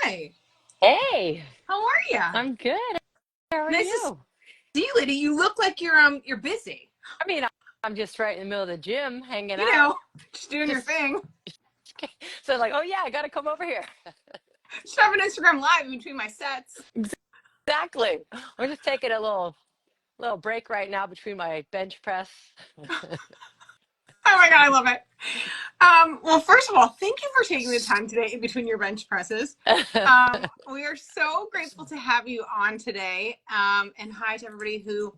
Hi, Hey, how are ya? I'm good. How are Nice to you? see you, lady. You look like you're busy. I mean, I'm just right in the middle of the gym hanging You know, out. just doing your Just thing. so like, oh yeah, I got to come over here. Just have an Instagram live in between my sets. Exactly. I'm just taking a little break right now between my bench press. Oh my god, I love it. Well, first of all, thank you for taking the time today in between your bench presses. We are so grateful to have you on today. And hi to everybody who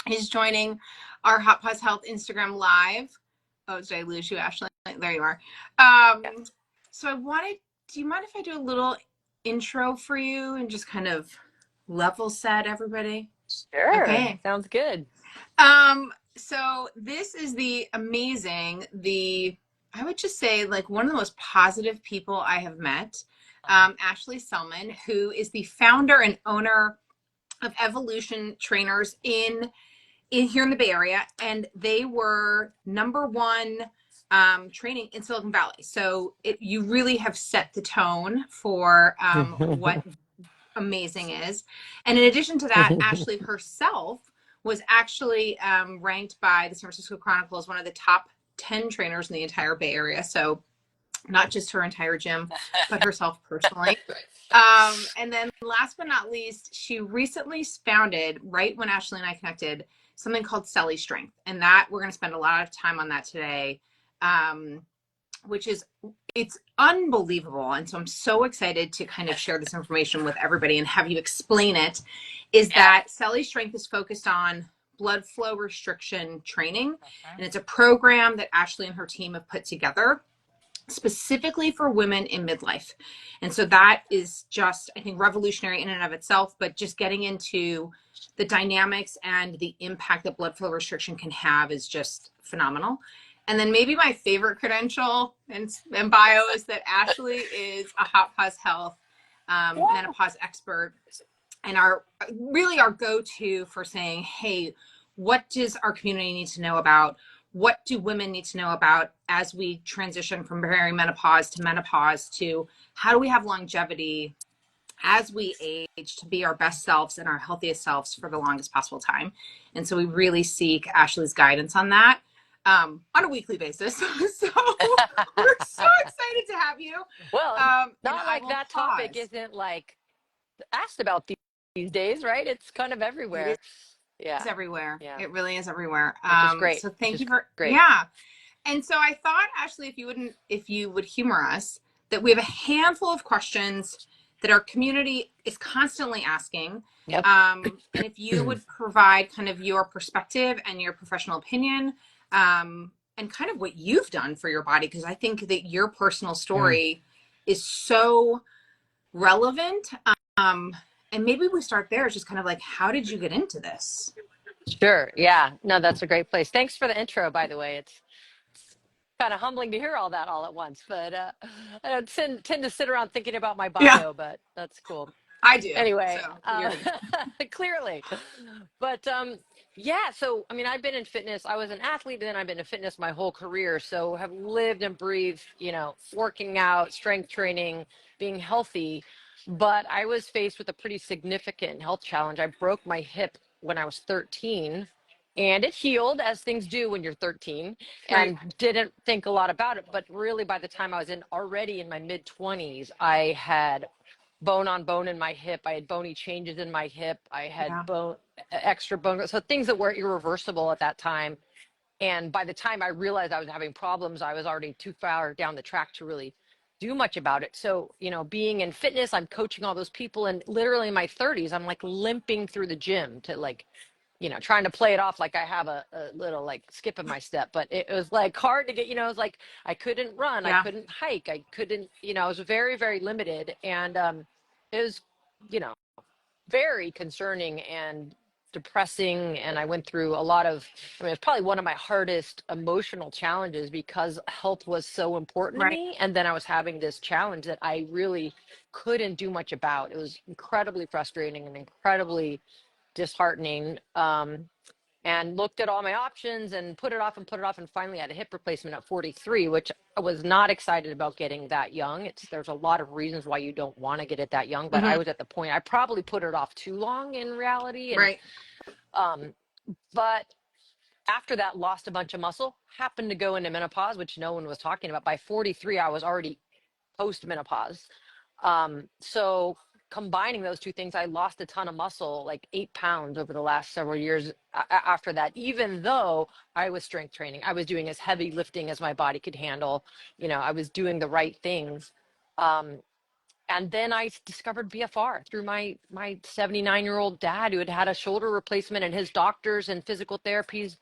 is joining our HotPause Health Instagram live. Oh, did I lose you, Ashley? There you are. Yeah. So I wanted, do you mind if I do a little intro for you and just kind of level set everybody? Sure. Okay. Sounds good. So this is I would just say like one of the most positive people I have met, Ashley Selman, who is the founder and owner of Evolution Trainers in here in the Bay Area, and they were number one training in Silicon Valley. So you really have set the tone for what amazing is. And in addition to that, Ashley herself was actually ranked by the San Francisco Chronicle as one of the top 10 trainers in the entire Bay Area. So not just her entire gym, but herself personally. And then last but not least, she recently founded, right when Ashley and I connected, something called Seli Strength. And that we're going to spend a lot of time on that today, which is, it's unbelievable. And so I'm so excited to kind of share this information with everybody and have you explain it, is Yeah. that Seli Strength is focused on blood flow restriction training. And it's a program that Ashley and her team have put together specifically for women in midlife. And so that is just, I think, revolutionary in and of itself, but just getting into the dynamics and the impact that blood flow restriction can have is just phenomenal. And then maybe my favorite credential and bio is that Ashley is a HotPause Health Yeah. menopause expert and our go-to for saying, hey, what does our community need to know about? What do women need to know about as we transition from perimenopause to menopause, to how do we have longevity as we age to be our best selves and our healthiest selves for the longest possible time? And so we really seek Ashley's guidance on that on a weekly basis. So we're so excited to have you. Well, And not I like will that topic pause. isn't like asked about these days, right? It's kind of It everywhere. is Yeah. everywhere. Yeah. It really is everywhere. Which is great. So Which thank is you for, great. yeah. And so I thought, Ashley, if you would humor us, that we have a handful of questions that our community is constantly asking. Yep. And if you would provide kind of your perspective and your professional opinion, and kind of what you've done for your body, because I think that your personal Mm. story is so relevant. Um, and maybe we start there. It's just kind of like, how did you get into this? Sure. Yeah. No, that's a great place. Thanks for the intro, by the way. It's kind of humbling to hear all that all at once, but I don't tend to sit around thinking about my Yeah, bio, but that's cool. I do. So Anyway, you're good. clearly, but yeah. So I mean, I've been in fitness. I was an athlete, and then I've been in fitness my whole career. So have lived and breathed, working out, strength training, being healthy. But I was faced with a pretty significant health challenge. I broke my hip when I was 13, and it healed as things do when you're 13, Right. and didn't think a lot about it. But really, by the time I was already in my mid 20s, I had bone on bone in my hip. I had bony changes in my hip. I had Yeah. extra bone. So things that were irreversible at that time. And by the time I realized I was having problems, I was already too far down the track to really do much about it. So, being in fitness, I'm coaching all those people. And literally in my 30s, I'm like limping through the gym to like, trying to play it off like I have a little like skip in my step. But it was like hard to get, it was like I couldn't run, I Yeah. couldn't hike, I couldn't, I was very, very limited. And it was, you know, very concerning and depressing. And I went through a lot of, I mean, it's probably one of my hardest emotional challenges because health was so important to Right. me. And then I was having this challenge that I really couldn't do much about. It was incredibly frustrating and incredibly disheartening. and looked at all my options and put it off and put it off, and finally had a hip replacement at 43, which I was not excited about getting that young. There's a lot of reasons why you don't want to get it that young, but I Mm-hmm. was at the point I probably put it off too long in reality. And Right. um but after that, lost a bunch of muscle, happened to go into menopause, which no one was talking about. By 43, I was already post menopause. So combining those two things, I lost a ton of muscle, like 8 pounds over the last several years after that, even though I was strength training. I was doing as heavy lifting as my body could handle. I was doing the right things. And then I discovered BFR through my 79-year-old dad who had had a shoulder replacement, and his doctors and physical therapies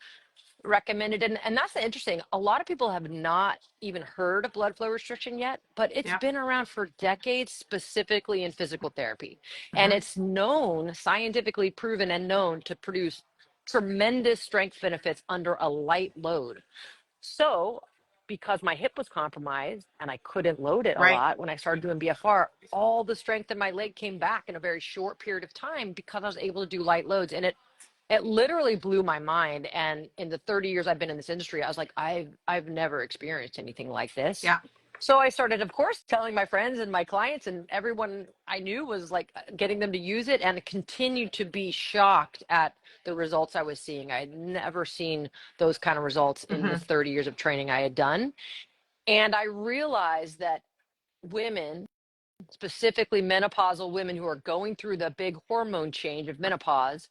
recommended. And that's the interesting. A lot of people have not even heard of blood flow restriction yet, but it's Yeah. been around for decades, specifically in physical therapy. And Mm-hmm. it's known, scientifically proven and known to produce tremendous strength benefits under a light load. So, because my hip was compromised and I couldn't load it a Right. lot, when I started doing BFR, all the strength in my leg came back in a very short period of time because I was able to do light loads. And it literally blew my mind. And in the 30 years I've been in this industry, I was like, I've never experienced anything like this. Yeah. So I started, of course, telling my friends and my clients, and everyone I knew was like getting them to use it, and continued to be shocked at the results I was seeing. I had never seen those kind of results in the Mm-hmm. 30 years of training I had done. And I realized that women, specifically menopausal women who are going through the big hormone change of menopause,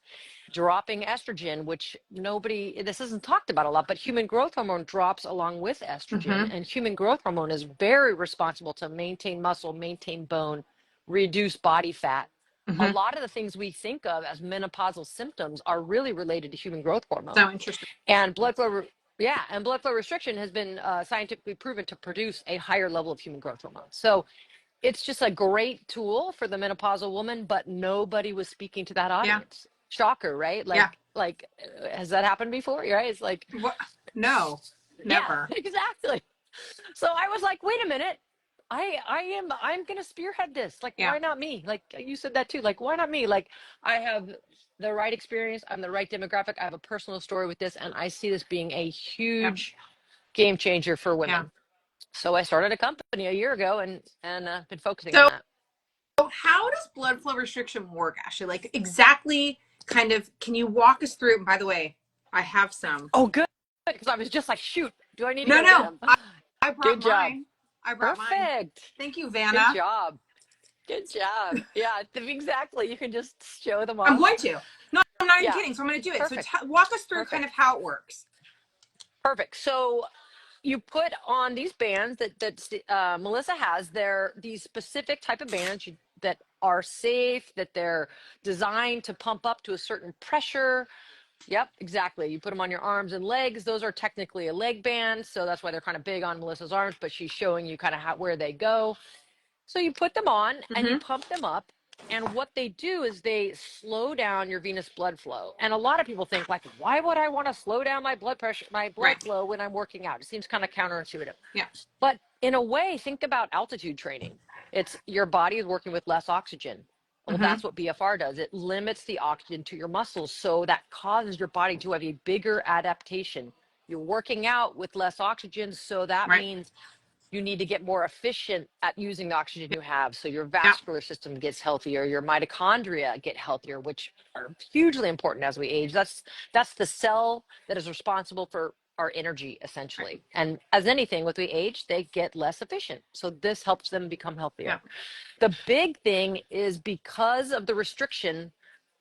dropping estrogen, which this isn't talked about a lot, but human growth hormone drops along with estrogen. Mm-hmm. And human growth hormone is very responsible to maintain muscle, maintain bone, reduce body fat. A Mm-hmm. lot of the things we think of as menopausal symptoms are really related to human growth hormone. So interesting. And blood flow restriction has been scientifically proven to produce a higher level of human growth hormone. So it's just a great tool for the menopausal woman, but nobody was speaking to that Yeah. audience. Shocker, right? Yeah. Has that happened before? Right? It's like, What? No, yeah, never. exactly. So I was like, wait a minute. I'm gonna spearhead this. Like, Yeah. why not me? Like you said that too. Like, why not me? Like, I have the right experience. I'm the right demographic. I have a personal story with this, and I see this being a Yeah. huge game changer for Yeah. women. So I started a company a year ago, and been focusing on So, that. how does blood flow restriction work, Ashley? Like, exactly, kind of, can you walk us through? And by the way, I have some. Oh, good. Because I was just like, shoot, do I need to No, go get no, them? I brought Good job. mine. I brought mine. Perfect. Thank you, Good Vanna. job. Good job. Yeah, exactly. You can just show them I'm off. going to. No, I'm not even Yeah, kidding. So I'm going to do it. So perfect. walk us through kind of Perfect. how it works. Perfect. So you put on these bands that Melissa has. They're these specific type of bands that are safe, that they're designed to pump up to a certain pressure. Yep, exactly. You put them on your arms and legs. Those are technically a leg band, so that's why they're kind of big on Melissa's arms, but she's showing you kind of where they go. So you put them on and you Mm-hmm. pump them up. And what they do is they slow down your venous blood flow. And a lot of people think, like, why would I want to slow down my blood pressure, my blood Right. flow when I'm working out? It seems kind of counterintuitive. Yeah. But in a way, think about altitude training. It's your body is working with less oxygen. Well, Mm-hmm. that's what BFR does. It limits the oxygen to your muscles. So that causes your body to have a bigger adaptation. You're working out with less oxygen. So that Right. means you need to get more efficient at using the oxygen you have. So your Yeah. vascular system gets healthier, your mitochondria get healthier, which are hugely important as we age. That's the cell that is responsible for our energy, Right. essentially. And as anything, with we age, they get less efficient. So this helps them become Yeah. healthier. The big thing is, because of the restriction,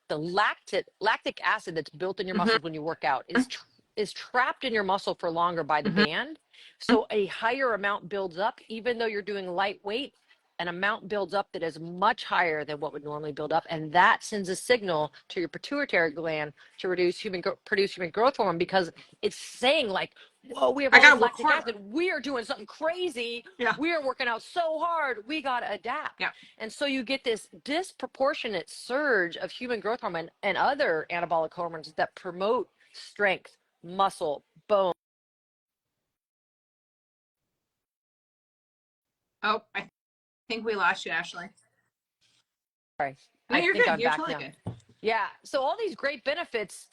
the lactic acid that's built in your Mm-hmm. muscles when you work out is trapped in your muscle for longer by the Mm-hmm. band. So a higher amount builds up, even though you're doing lightweight. An amount builds up that is much higher than what would normally build up, and that sends a signal to your pituitary gland to produce human growth hormone, because it's saying, like, whoa, we have I all got this to work lactic harder. acid, we are doing something crazy, Yeah. we are working out so hard, we got to adapt. Yeah. And so you get this disproportionate surge of human growth hormone and other anabolic hormones that promote strength, muscle, bone. Oh, I think we lost you, Ashley. Sorry, No, I you're think good. I'm You're back totally now. good. Yeah. So all these great benefits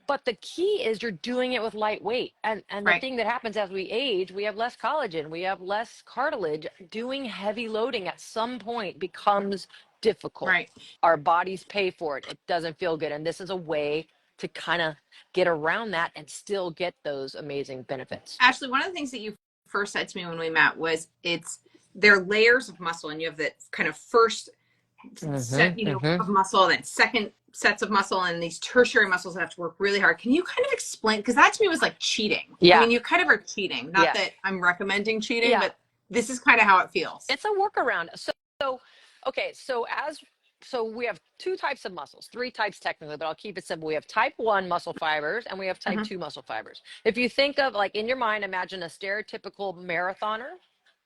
But the key is you're doing it with light weight. And the Right. thing that happens as we age, we have less collagen, we have less cartilage. Doing heavy loading at some point becomes difficult. Right. Our bodies pay for it. It doesn't feel good. And this is a way to kind of get around that and still get those amazing benefits. Ashley, one of the things that you first said to me when we met was they're layers of muscle, and you have the kind of first set, Mm-hmm, of mm-hmm. muscle, then second sets of muscle, and these tertiary muscles that have to work really hard. Can you kind of explain? Because that to me was like cheating. I Yeah. mean, you kind of are cheating. Not Yes. that I'm recommending cheating, Yeah. but this is kind of how it feels. It's a workaround. So okay, so we have two types of muscles, three types technically, but I'll keep it simple. We have type 1 muscle fibers and we have type Mhm. 2 muscle fibers. If you think of, like, in your mind, imagine a stereotypical marathoner,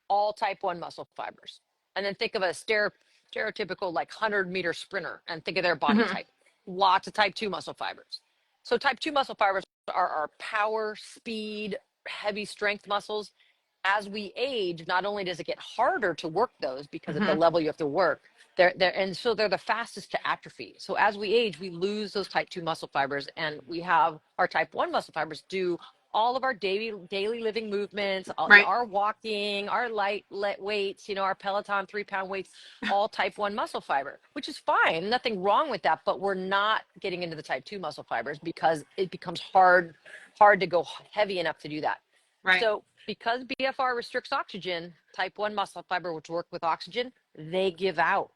all type 1 muscle fibers. And then think of a stereotypical, like, 100-meter sprinter and think of their body Mhm. type. Lots of type 2 muscle fibers. So type 2 muscle fibers are our power, speed, heavy strength muscles. As we age, not only does it get harder to work those because at the Mhm. level you have to work, and so they're the fastest to atrophy. So as we age, we lose those type 2 muscle fibers, and we have our type 1 muscle fibers do all of our daily living movements, Right. our walking, our light weights, our Peloton 3-pound weights, all type 1 muscle fiber, which is fine, nothing wrong with that. But we're not getting into the type 2 muscle fibers because it becomes hard to go heavy enough to do that. Right. So because BFR restricts oxygen, type 1 muscle fiber, which work with oxygen, they give out.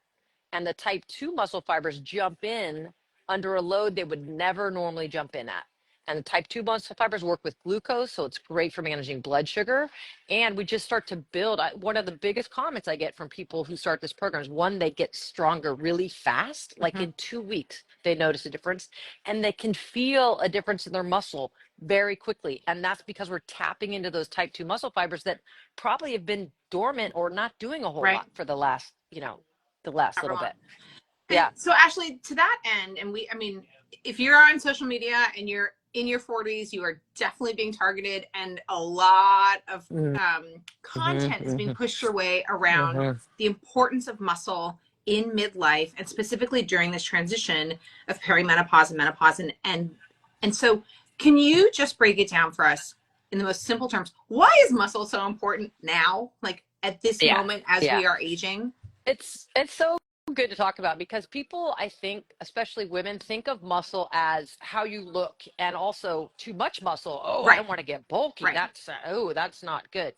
And the type 2 muscle fibers jump in under a load they would never normally jump in at. And the type 2 muscle fibers work with glucose, so it's great for managing blood sugar. And we just start to build. One of the biggest comments I get from people who start this program is, one, they get stronger really fast. Like Mhm. in 2 weeks, they notice a difference, and they can feel a difference in their muscle very quickly. And that's because we're tapping into those type 2 muscle fibers that probably have been dormant or not doing a whole Right. lot for the last little Everyone. bit. And Yeah. so, Ashley, to that end, I mean, if you're on social media and you're in your 40s, you are definitely being targeted, and a lot of content is being Mm-hmm, pushed your way around mm-hmm. the importance of muscle in midlife, and specifically during this transition of perimenopause and menopause. And so, can you just break it down for us in the most simple terms? Why is muscle so important now, like at this Yeah. moment as Yeah. we are aging? It's so good to talk about because people, I think, especially women, think of muscle as how you look, and also too much muscle. Oh, I Right. don't want to get bulky. Right. That's not good.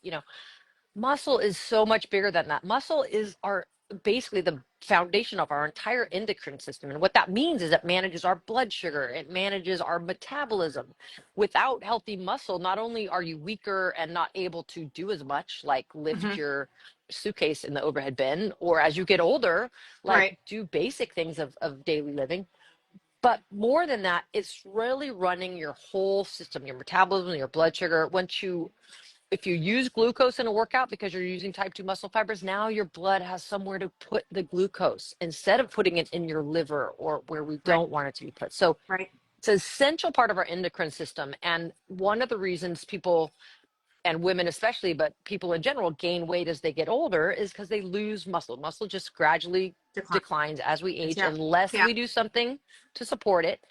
Muscle is so much bigger than that. Muscle is our basically the foundation of our entire endocrine system. And what that means is it manages our blood sugar, it manages our metabolism. Without healthy muscle, not only are you weaker and not able to do as much, like lift Hmm. your suitcase in the overhead bin, or as you get older, like Right. do basic things of daily living. But more than that, it's really running your whole system, your metabolism, your blood sugar. If you use glucose in a workout because you're using type 2 muscle fibers, now your blood has somewhere to put the glucose instead of putting it in your liver or where we Right. don't want it to be put. So Right. it's an essential part of our endocrine system. And one of the reasons people, and women especially, but people in general, gain weight as they get older is because they lose muscle. Muscle just gradually Decline. declines as we age Yeah. unless Yeah. we do something to support it.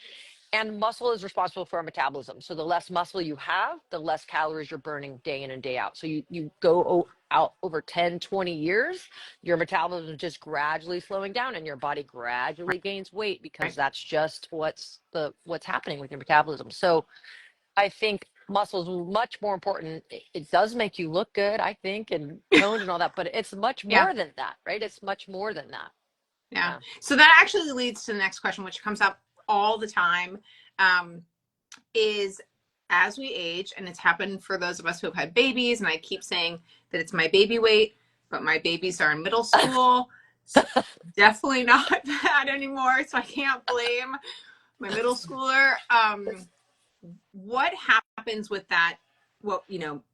And muscle is responsible for our metabolism. So the less muscle you have, the less calories you're burning day in and day out. So you go out over 10, 20 years, your metabolism is just gradually slowing down and your body Right. gradually gains weight because Right. that's just what's happening with your metabolism. So I think muscle is much more important. It does make you look good, I think, and toned and all that, but it's much Yeah. more than that, right? It's much more than that. Yeah. Yeah. So that actually leads to the next question, which comes up all the time, um, is as we age, and it's happened for those of us who have had babies, and I keep saying that it's my baby weight, but my babies are in middle school. So definitely not that anymore. So I can't blame my middle schooler. What happens with that,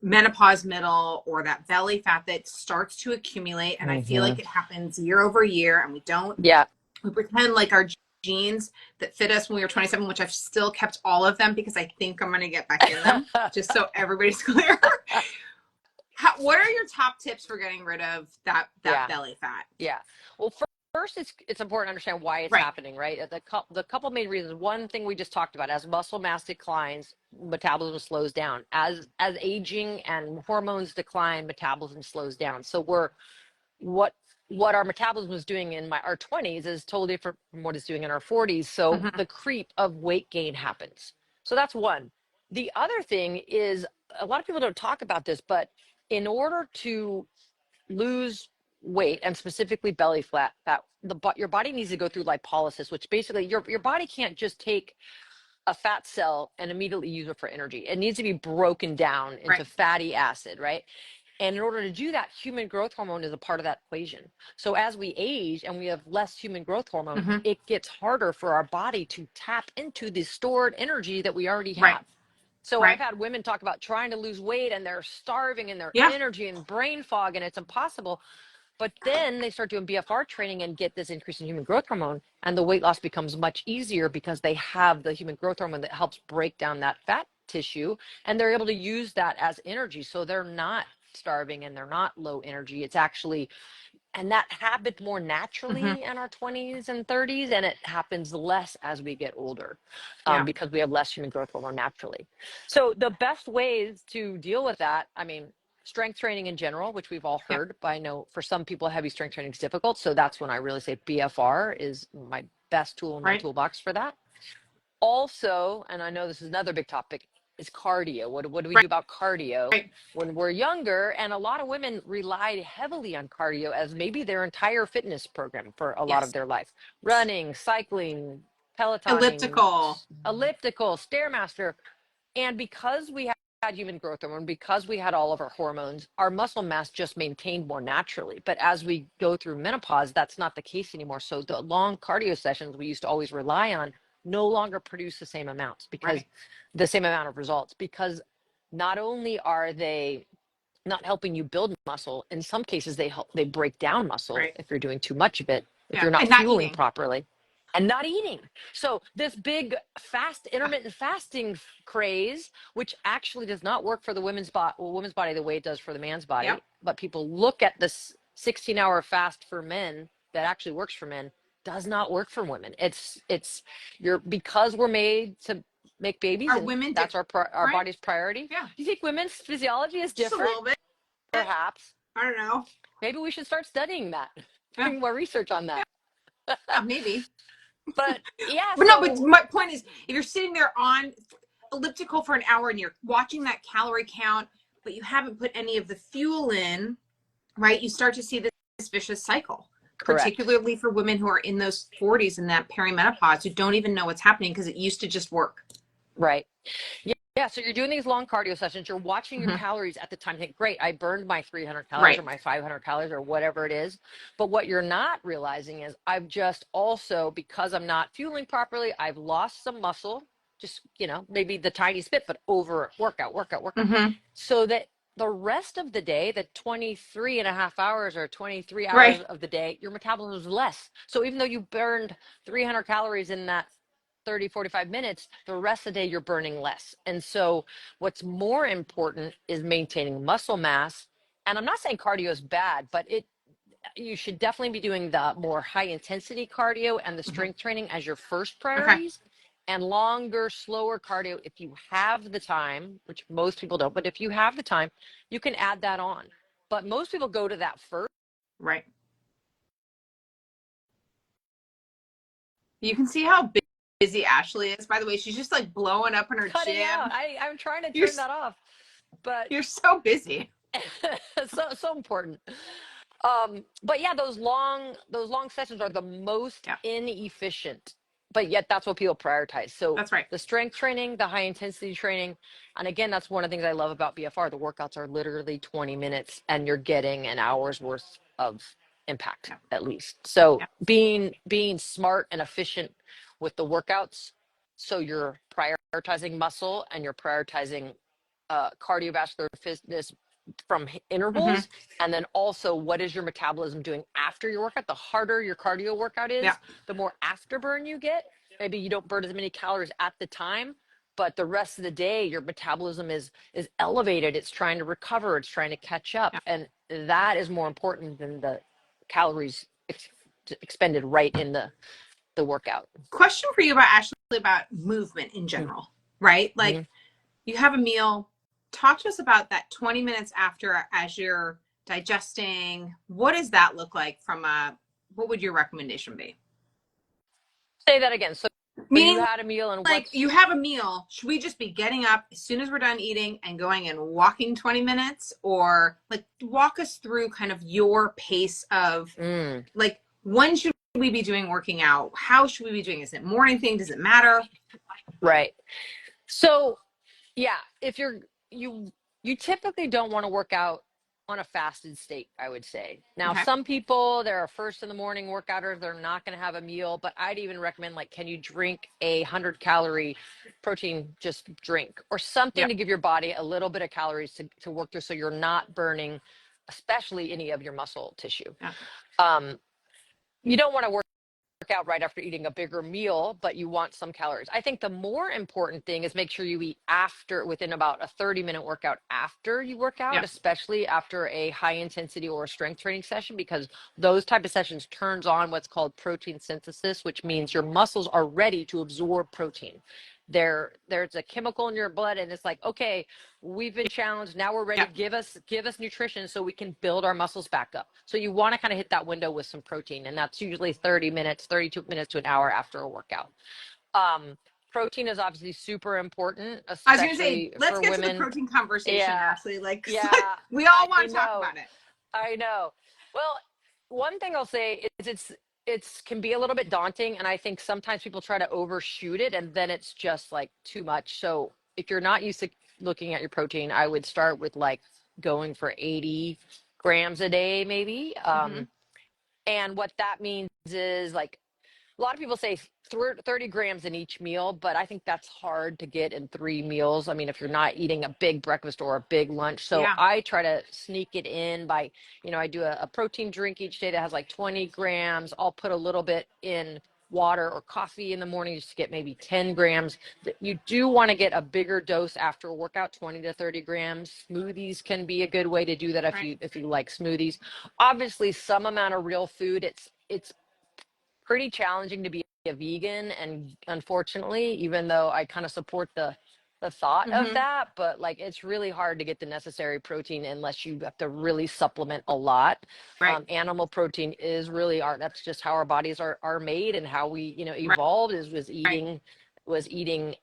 menopause middle, or that belly fat that starts to accumulate? And I feel Hmm. like it happens year over year, and Yeah. we pretend like our jeans that fit us when we were 27, which I've still kept all of them because I think I'm going to get back in them, just so everybody's clear. What are your top tips for getting rid of that Yeah. belly fat? Yeah. Well, first, it's important to understand why it's Right. happening, right? The couple main reasons. One thing we just talked about: as muscle mass declines, metabolism slows down. As aging and hormones decline, metabolism slows down. So what what our metabolism is doing in our 20s is totally different from what it's doing in our 40s. So Mm-hmm. the creep of weight gain happens. So that's one. The other thing is, a lot of people don't talk about this, but in order to lose weight, and specifically belly fat, your body needs to go through lipolysis, which basically your body can't just take a fat cell and immediately use it for energy. It needs to be broken down Right. into fatty acid, right? And in order to do that, human growth hormone is a part of that equation. So as we age and we have less human growth hormone, Mm-hmm. it gets harder for our body to tap into the stored energy that we already Right. have. So I've Right. had women talk about trying to lose weight and they're starving in their Yeah. energy and brain fog, and it's impossible. But then they start doing BFR training and get this increase in human growth hormone, and the weight loss becomes much easier because they have the human growth hormone that helps break down that fat tissue, and they're able to use that as energy. So they're not starving and they're not low energy. It's actually, and that happens more Mm-hmm. naturally in our 20s and 30s, and it happens less as we get older, Yeah. because we have less human growth hormone naturally. So the best ways to deal with that, I mean, strength training in general, which we've all Yeah. heard, but I know for some people heavy strength training is difficult, so that's when I really say BFR is my best tool in my Right. toolbox for that. Also, and I know this is another big topic, is cardio. What do we do Right. about cardio Right. when we're younger? And a lot of women relied heavily on cardio as maybe their entire fitness program for a lot of Yes. their life. Running, cycling, pelotoning, Elliptical. elliptical, stairmaster. And because we had human growth hormone, because we had all of our hormones, our muscle mass just maintained more naturally. But as we go through menopause, that's not the case anymore. So the long cardio sessions we used to always rely on no longer produce the same amounts, because Right. the same amount of results, because not only are they not helping you build muscle, in some cases they break down muscle Right. if you're doing too much of it, if Yeah. you're not And not fueling eating. properly and not eating. So this big fast Yeah. intermittent fasting craze, which actually does not work for the woman's body the way it does for the man's Yep. body, but people look at this 16-hour fast for men that actually works for men, does not work for women. It's you're because we're made to make babies, Are and women that's our different? body's priority. Yeah. Do you think women's physiology is Just a different? little bit. Perhaps. I don't know. Maybe we should start studying that, Yeah. doing more research on Yeah. that. Yeah. Maybe. But yeah, But no. But so my point is, if you're sitting there on elliptical for an hour and you're watching that calorie count, but you haven't put any of the fuel in, right? You start to see this vicious cycle, correct. particularly for women who are in those 40s and that perimenopause who don't even know what's happening because it used to just work. Right. Yeah. Yeah. So you're doing these long cardio sessions, you're watching your Mm-hmm. calories at the time. Think, great, I burned my 300 calories or Right. my 500 calories or whatever it is. But what you're not realizing is I've just also, because I'm not fueling properly, I've lost some muscle, just, maybe the tiniest bit, but over workout. Mm-hmm. So that the rest of the day, the 23 and a half hours or 23 Right. hours of the day, your metabolism is less. So even though you burned 300 calories in that 30, 45 minutes, the rest of the day you're burning less. And so what's more important is maintaining muscle mass. And I'm not saying cardio is bad, but you should definitely be doing the more high intensity cardio and the Mm-hmm. strength training as your first Okay. priorities, and longer, slower cardio if you have the time, which most people don't, but if you have the time, you can add that on. But most people go to that first. Right. You can see how busy Ashley is. By the way, she's just like blowing up in her Cutting out. gym. I'm trying to You're turn that off, but you're so busy. so important. But yeah, those long sessions are the most Yeah, inefficient, but yet that's what people prioritize. So that's right. the strength training, the high intensity training, and again, that's one of the things I love about BFR. The workouts are literally 20 minutes, and you're getting an hour's worth of impact Yeah, at least. So yeah. being smart and efficient with the workouts, so you're prioritizing muscle and you're prioritizing cardiovascular fitness from Mm-hmm. intervals, and then also what is your metabolism doing after your workout. The harder your cardio workout Yeah, is, the more afterburn you get. Maybe you don't burn as many calories at the time, but the rest of the day your metabolism is elevated, it's trying to recover, it's trying to catch up, yeah. and that is more important than the calories expended right in the workout. Question for you about Ashley about movement in general, right? Mm-hmm. Like you have a meal. Talk to us about that 20 minutes after as you're digesting. What does that look like what would your recommendation be? Say that again. So you Meaning, had a meal and like you have a meal, should we just be getting up as soon as we're done eating and going and walking 20 minutes? Or like walk us through kind of your pace of like when should we be doing working out? How should we be doing? Is it morning thing? Does it matter? right. So yeah, if you you typically don't want to work out on a fasted state, I would say. Now, Okay. some people, they're a first in the morning workouters, they're not going to have a meal, but I'd even recommend like, can you drink 100-calorie protein just drink or something Yep. to give your body a little bit of calories to work through so you're not burning, especially any of your muscle tissue. Yeah. Um, you don't want to work out right after eating a bigger meal, but you want some calories. I think the more important thing is make sure you eat within about a 30-minute workout after you work out, Yep. especially after a high intensity or a strength training session, because those type of sessions turns on what's called protein synthesis, which means your muscles are ready to absorb protein. There's a chemical in your blood and it's like, okay, we've been challenged, now we're ready, Yep. give us nutrition so we can build our muscles back up. So you want to kind of hit that window with some protein, and that's usually 30 minutes, 32 minutes to an hour after a workout. um Protein is obviously super important, I was gonna say, especially let's for get to the women. protein conversation, Yeah, Ashley. Like yeah, we all I want to talk know, about it. I know. Well, one thing I'll say is it's can be a little bit daunting, and I think sometimes people try to overshoot it, and then it's just like too much. So if you're not used to looking at your protein, I would start with like going for 80 grams a day, maybe. Mm-hmm. And what that means is like a lot of people say 30 grams in each meal, but I think that's hard to get in 3 meals. I mean, if you're not eating a big breakfast or a big lunch. So Yeah. I try to sneak it in by, I do a protein drink each day that has like 20 grams. I'll put a little bit in water or coffee in the morning just to get maybe 10 grams. You do want to get a bigger dose after a workout, 20 to 30 grams. Smoothies can be a good way to do that if Right. you like smoothies. Obviously, some amount of real food. It's pretty challenging to be a vegan, and unfortunately, even though I kind of support the thought of Mm-hmm. that, but like it's really hard to get the necessary protein unless you have to really supplement a lot. Right. Animal protein is really that's just how our bodies are made, and how we Right. evolved Right. was eating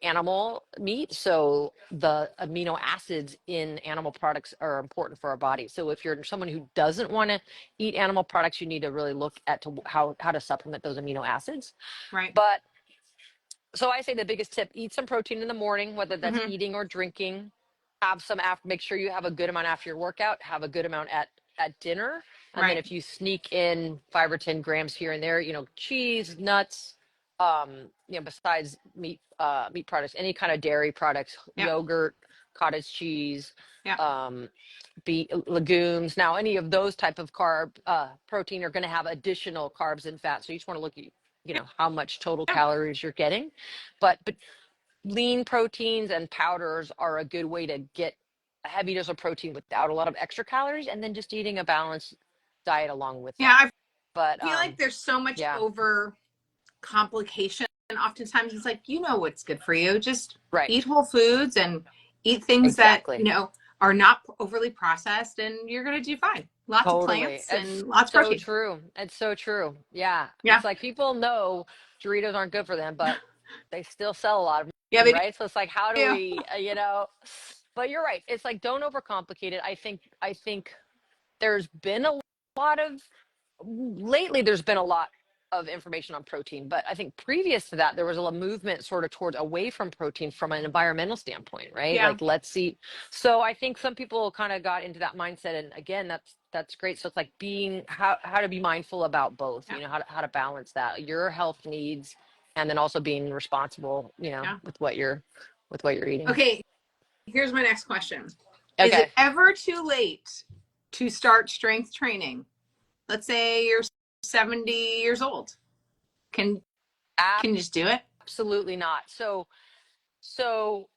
animal meat. So the amino acids in animal products are important for our body. So if you're someone who doesn't want to eat animal products, you need to really look at how to supplement those amino acids. Right. But so I say the biggest tip: eat some protein in the morning, whether that's Mm-hmm. eating or drinking. Have some after. Make sure you have a good amount after your workout. Have a good amount at dinner, and then Right. if you sneak in 5 or 10 grams here and there, cheese, nuts, besides meat products, any kind of dairy products, Yep. yogurt, cottage cheese, Yep. um, be legumes. Now, any of those type of protein are going to have additional carbs and fat. So you just want to look at Yep. how much total Yeah. calories you're getting. But lean proteins and powders are a good way to get a heavy dose of protein without a lot of extra calories, and then just eating a balanced diet along with Yeah. that. I But feel like there's so much yeah, over complication. And oftentimes it's like, what's good for you. Just right, eat whole foods and eat things that, exactly. are not overly processed and you're going to do fine. Lots of Totally. plants It's and lots of so protein. true. It's so true. Yeah. Yeah. It's like people know Doritos aren't good for them, but they still sell a lot of Yeah, them, they right? So it's like, how do do. but you're right. It's like, don't overcomplicate it. I think there's been a lot of lately there's been a lot of information on protein, but I think previous to that there was a movement sort of towards away from protein from an environmental standpoint, right? Yeah. Like, let's see. So I think some people kind of got into that mindset, and again, that's great. So it's like being how to be mindful about both, Yeah. how to balance that, your health needs, and then also being responsible, Yeah. with what you're eating. Okay. Here's my next question. Is it Okay. ever too late to start strength training? Let's say you're 70 years old. Can you just do it? Absolutely not. So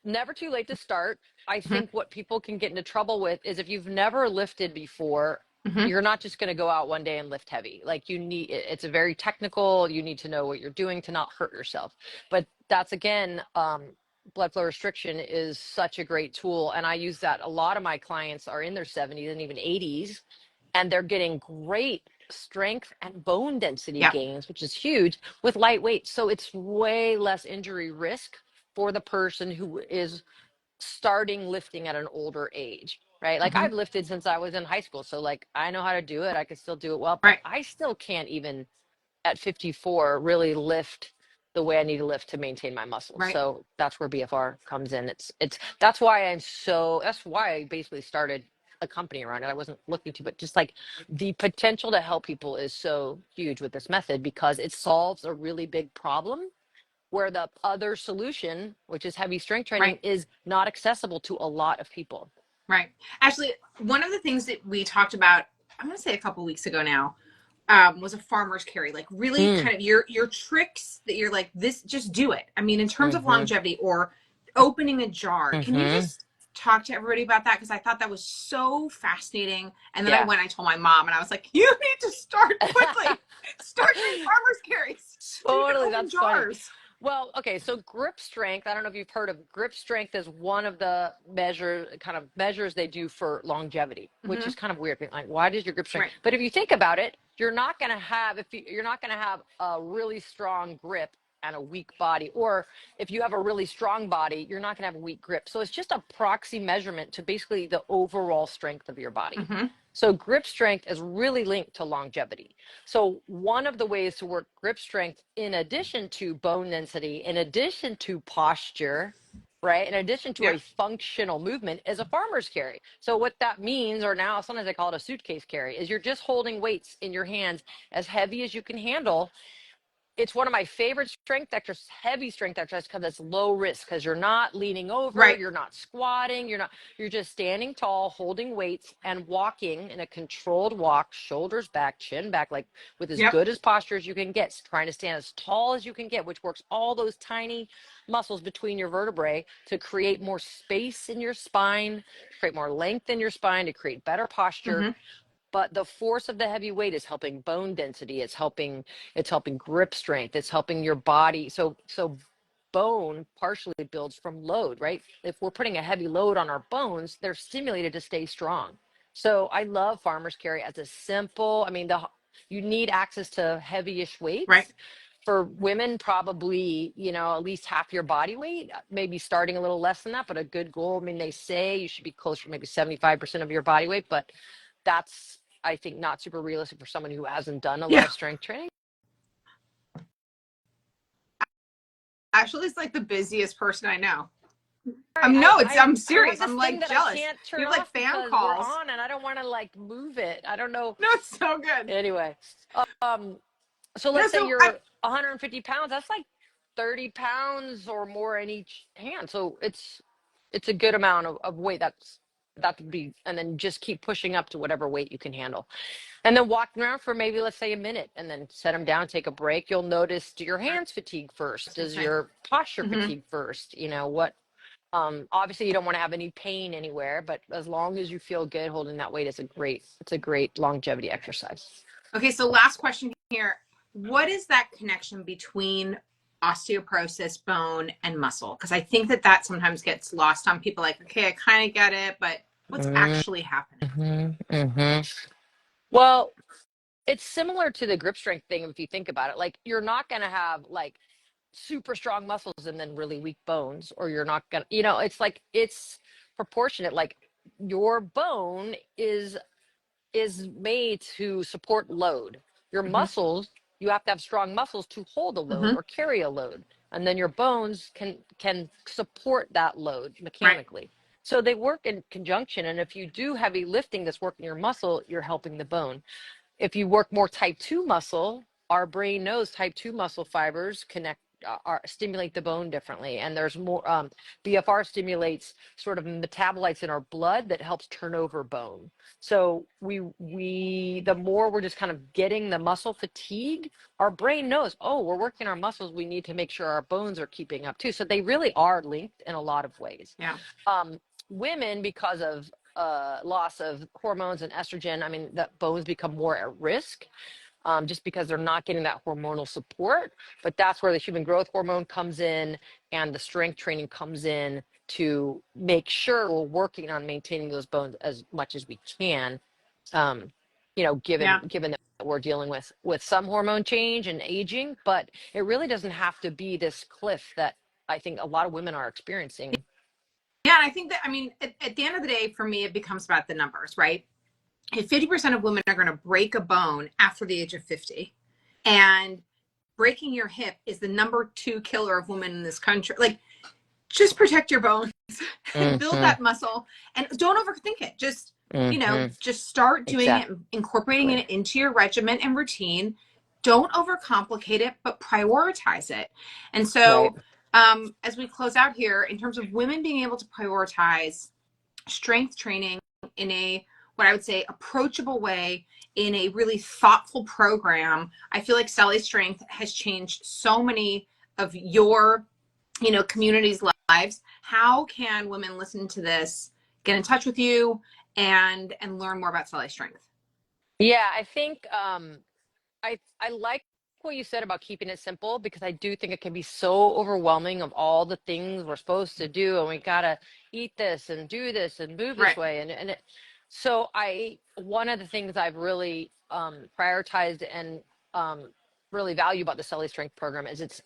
never too late to start. I Mhm. think what people can get into trouble with is if you've never lifted before, Hmm. You're not just going to go out one day and lift heavy. Like you need, it's a very technical, you need to know what you're doing to not hurt yourself. But that's again, blood flow restriction is such a great tool. And I use that. A lot of my clients are in their 70s and even 80s, and they're getting great strength and bone density Yep. gains, which is huge with light weight. So it's way less injury risk for the person who is starting lifting at an older age, right? Like Hmm. I've lifted since I was in high school. So like I know how to do it. I can still do it well, but Right. I still can't even at 54 really lift the way I need to lift to maintain my muscles. Right. So that's where BFR comes in. It's that's why that's why I basically started a company around it. I wasn't looking to, but just like the potential to help people is so huge with this method because it solves a really big problem where the other solution, which is heavy strength training, Right. is not accessible to a lot of people. Right. Actually, one of the things that we talked about, I'm going to say a couple weeks ago now, was a farmer's carry. Like really Mm, kind of your tricks that you're like, this, just do it. I mean, in terms of mm-hmm, longevity or opening a jar, can you mm-hmm. just talk to everybody about that? Because I thought that was so fascinating. And then Yeah. I told my mom, and I was like, you need to start quickly. Start doing farmer's carries so you can Totally, open that's funny. jars. Well, okay, so grip strength, I don't know if you've heard of grip strength is one of the measures they do for longevity, which Hmm. is kind of weird. Like, why does your grip strength? Right. But if you think about it, you're not gonna have a really strong grip and a weak body, or if you have a really strong body, you're not gonna have a weak grip. So it's just a proxy measurement to basically the overall strength of your body. Hmm. So grip strength is really linked to longevity. So one of the ways to work grip strength, in addition to bone density, in addition to posture, right, in addition to Yeah. a functional movement, is a farmer's carry. So what that means, or now sometimes I call it a suitcase carry, is you're just holding weights in your hands as heavy as you can handle. It's one of my favorite strength exercises, heavy strength exercises, because it's low risk, because you're not leaning over, Right. you're not squatting, you're just standing tall, holding weights and walking in a controlled walk, shoulders back, chin back, like with as Yep. good as posture as you can get, trying to stand as tall as you can get, which works all those tiny muscles between your vertebrae to create more space in your spine, to create more length in your spine, to create better posture. Hmm. But the force of the heavy weight is helping bone density, it's helping grip strength, it's helping your body. So bone partially builds from load, right? If we're putting a heavy load on our bones, they're stimulated to stay strong. So I love farmer's carry as a simple, I mean, you need access to heavy-ish Right. weights. For women, probably, at least half your body weight, maybe starting a little less than that, but a good goal. I mean, they say you should be closer to maybe 75% of your body weight, but that's, I think, not super realistic for someone who hasn't done a lot Yeah. of strength training. Ashley's like the busiest person I know. Sorry, No, I'm I have serious. this I'm thing like that I jealous. can't You turn have like off fan because we're calls. on and I don't want to like move it. I don't know. No, it's so good. Anyway, um, so No, let's say so I you're 150 pounds. That's like 30 pounds or more in each hand. So it's a good amount of weight. That would be, and then just keep pushing up to whatever weight you can handle. And then walking around for maybe, let's say, a minute, and then set them down, take a break. You'll notice, do your I hands fatigue first? was gonna Does say. your posture Hmm. fatigue first? What, obviously you don't want to have any pain anywhere, but as long as you feel good holding that weight, it's a great longevity exercise. Okay, so last question here. What is that connection between osteoporosis, bone, and muscle? Because I think that sometimes gets lost on people. Like, okay, I kind of get it, but what's actually happening? Mm-hmm, mm-hmm. Well, it's similar to the grip strength thing if you think about it. Like you're not going to have like super strong muscles and then really weak bones, or you're not going to, it's like it's proportionate. Like your bone is made to support load. Your Hmm. muscles, you have to have strong muscles to hold a load Hmm. or carry a load. And then your bones can support that load Right. mechanically. So they work in conjunction. And if you do heavy lifting that's working your muscle, you're helping the bone. If you work more type 2 muscle, our brain knows type 2 muscle fibers stimulate the bone differently, and there's more. BFR stimulates sort of metabolites in our blood that helps turn over bone. So the more we're just kind of getting the muscle fatigue, our brain knows, oh, we're working our muscles, we need to make sure our bones are keeping up too. So they really are linked in a lot of ways. Yeah. um, Women, because of loss of hormones and estrogen, I mean, the bones become more at risk, just because they're not getting that hormonal support. But that's where the human growth hormone comes in and the strength training comes in to make sure we're working on maintaining those bones as much as we can. Um, given Yeah. that we're dealing with some hormone change and aging, but it really doesn't have to be this cliff that I think a lot of women are experiencing. Yeah, and I think that, I mean, at the end of the day, for me, it becomes about the numbers, right? If 50% of women are going to break a bone after the age of 50, and breaking your hip is the number 2 killer of women in this country, like, just protect your bones and build Mm-hmm. that muscle, and don't overthink it. Just, Mm-hmm. just start doing it, Exactly. incorporating it into your regimen and routine. Don't overcomplicate it, but prioritize it. And Right. so, as we close out here, in terms of women being able to prioritize strength training in a, what I would say, approachable way, in a really thoughtful program, I feel like Seli Strength has changed so many of your, community's lives. How can women listen to this, get in touch with you, and learn more about Seli Strength? Yeah, I think I like what you said about keeping it simple, because I do think it can be so overwhelming of all the things we're supposed to do, and we gotta eat this and do this and move this Right. way, so I one of the things I've really prioritized and um, really value about the Celly Strength program is it's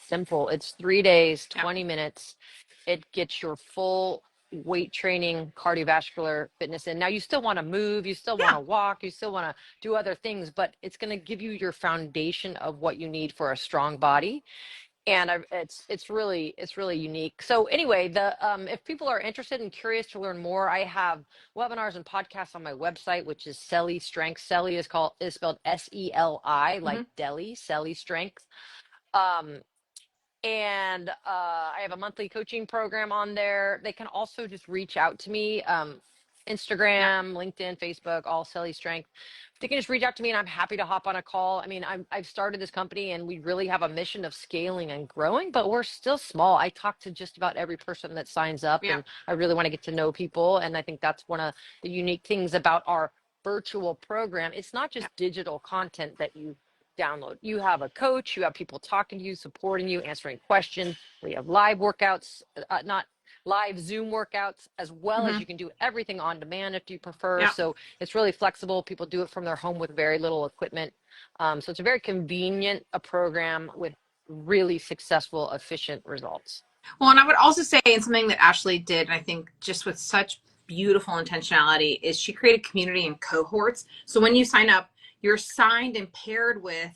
simple. It's 3 days, Yeah. 20 minutes. It gets your full weight training, cardiovascular fitness in. Now you still want to move, you still want Yeah. to walk, you still want to do other things, but it's going to give you your foundation of what you need for a strong body. And it's really unique. So anyway, the if people are interested and curious to learn more, I have webinars and podcasts on my website, which is Seli Strength. Seli is spelled Seli, like Mm-hmm. deli, Seli Strength. Um, and I have a monthly coaching program on there. They can also just reach out to me. Yeah. Instagram, LinkedIn, Facebook, all Seli Strength. They can just reach out to me, and I'm happy to hop on a call. I mean, I've started this company, and we really have a mission of scaling and growing, but we're still small. I talk to just about every person that signs up, Yeah. and I really want to get to know people. And I think that's one of the unique things about our virtual program. It's not Yeah. just digital content that you download. You have a coach, you have people talking to you, supporting you, answering questions. We have live workouts, not live Zoom workouts, as well as Mm-hmm. you can do everything on demand if you prefer. Yeah. So it's really flexible. People do it from their home with very little equipment. So it's a very convenient program with really successful, efficient results. Well, and I would also say, and something that Ashley did, and I think just with such beautiful intentionality, is she created community and cohorts. So when you sign up, you're signed and paired with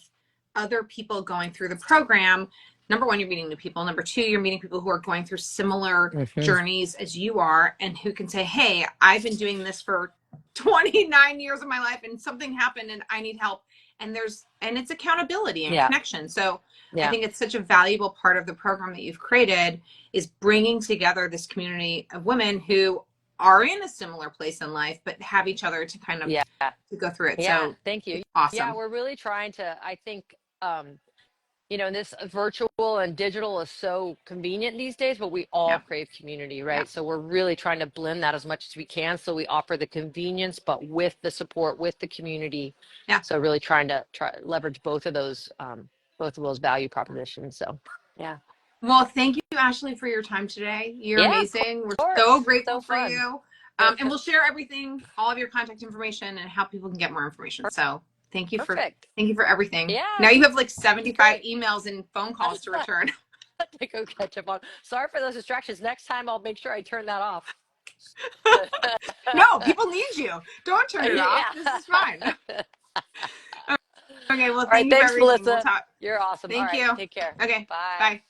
other people going through the program. Number one, you're meeting new people. Number two, you're meeting people who are going through similar Mm-hmm. journeys as you are, and who can say, hey, I've been doing this for 29 years of my life, and something happened and I need help. And it's accountability and Yeah. connection. So I Yeah. think it's such a valuable part of the program that you've created, is bringing together this community of women who are in a similar place in life, but have each other to kind of Yeah. to go through it. Yeah. So Thank you. it's Yeah. awesome. We're really trying to, I think, this virtual and digital is so convenient these days, but we all Yeah. crave community, Yeah. right? So we're really trying to blend that as much as we can. So we offer the convenience, but with the support, with the community. Yeah. So really trying to leverage both of those value propositions. So yeah. Well, thank you, Ashley, for your time today. You're Yeah, of amazing. We're so course. So grateful for fun. you. And we'll share everything, all of your contact information, and how people can get more information. So Perfect. thank you for everything. Yeah, Now you have like it's 75 great. emails and phone calls to return. To go catch up on. Sorry for those distractions. Next time I'll make sure I turn that off. No, people need you. Don't turn it off. Yeah. This is fine. Okay, well, All right. thank you for Thanks, everything. We'll Melissa. talk. You're awesome. All Thank right. you. Take care. Okay, Bye. bye.